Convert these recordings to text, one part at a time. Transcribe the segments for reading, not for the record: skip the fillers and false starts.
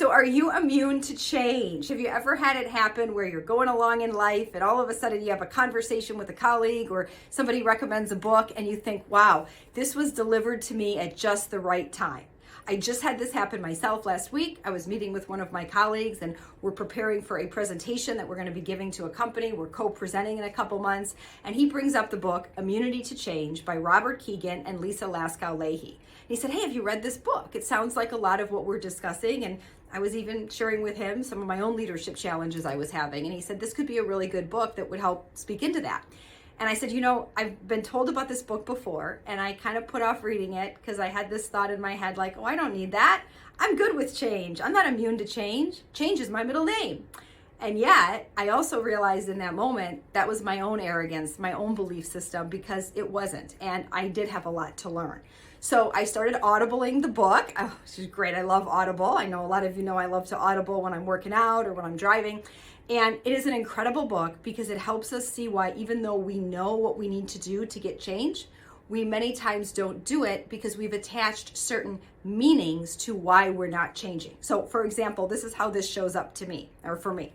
so are you immune to change? Have you ever had it happen where you're going along in life and all of a sudden you have a conversation with a colleague or somebody recommends a book and you think, wow, this was delivered to me at just the right time? I just had this happen myself last week. I was meeting with one of my colleagues and we're preparing for a presentation that we're going to be giving to a company. We're co-presenting in a couple months. And he brings up the book, Immunity to Change by Robert Keegan and Lisa Laskow-Lahey. He said, hey, have you read this book? It sounds like a lot of what we're discussing. And I was even sharing with him some of my own leadership challenges I was having. And he said, this could be a really good book that would help speak into that. And I said, I've been told about this book before, and I kind of put off reading it because I had this thought in my head like, oh, I don't need that. I'm good with change. I'm not immune to change. Change is my middle name. And yet, I also realized in that moment that was my own arrogance, my own belief system, because it wasn't. And I did have a lot to learn. So I started audibling the book. Oh, this is great. I love Audible. I know a lot of you know I love to audible when I'm working out or when I'm driving. And it is an incredible book because it helps us see why, even though we know what we need to do to get change, we many times don't do it because we've attached certain meanings to why we're not changing. So for example, this is how this shows up to me, or for me.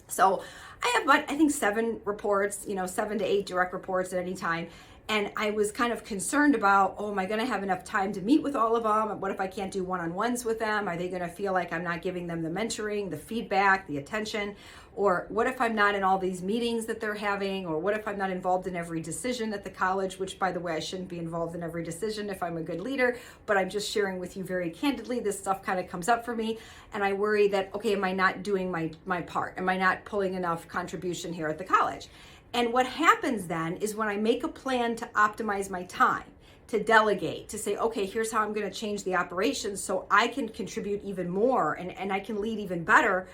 So I have about, I think 7 reports, 7 to 8 direct reports at any time. And I was kind of concerned about, oh, am I going to have enough time to meet with all of them? What if I can't do one-on-ones with them? Are they going to feel like I'm not giving them the mentoring, the feedback, the attention? Or what if I'm not in all these meetings that they're having? Or what if I'm not involved in every decision at the college, which, by the way, I shouldn't be involved in every decision if I'm a good leader, but I'm just sharing with you very candidly. This stuff kind of comes up for me. And I worry that, okay, am I not doing my part? Am I not pulling enough contribution here at the college? And what happens then is when I make a plan to optimize my time, to delegate, to say, okay, here's how I'm going to change the operations so I can contribute even more and I can lead even better,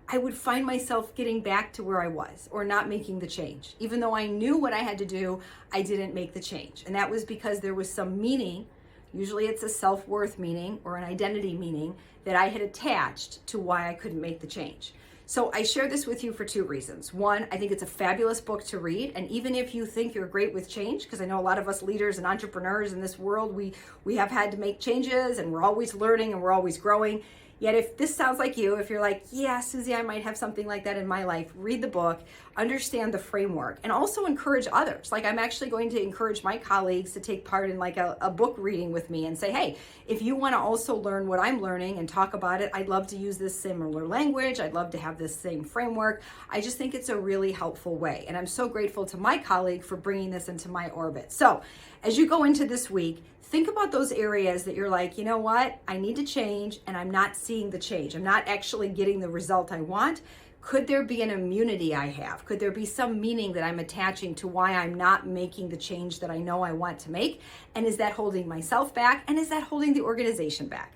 I would find myself getting back to where I was or not making the change. Even though I knew what I had to do, I didn't make the change. And that was because there was some meaning, usually it's a self-worth meaning or an identity meaning, that I had attached to why I couldn't make the change. So I share this with you for 2 reasons. One, I think it's a fabulous book to read. And even if you think you're great with change, because I know a lot of us leaders and entrepreneurs in this world, we have had to make changes and we're always learning and we're always growing. Yet if this sounds like you, if you're like, yeah, Suzy, I might have something like that in my life, read the book, understand the framework, and also encourage others. Like I'm actually going to encourage my colleagues to take part in like a book reading with me and say, hey, if you want to also learn what I'm learning and talk about it, I'd love to use this similar language. I'd love to have this same framework. I just think it's a really helpful way. And I'm so grateful to my colleague for bringing this into my orbit. So as you go into this week, think about those areas that you're like, you know what, I need to change and I'm not seeing the change. I'm not actually getting the result I want. Could there be an immunity I have? Could there be some meaning that I'm attaching to why I'm not making the change that I know I want to make? And is that holding myself back? And is that holding the organization back?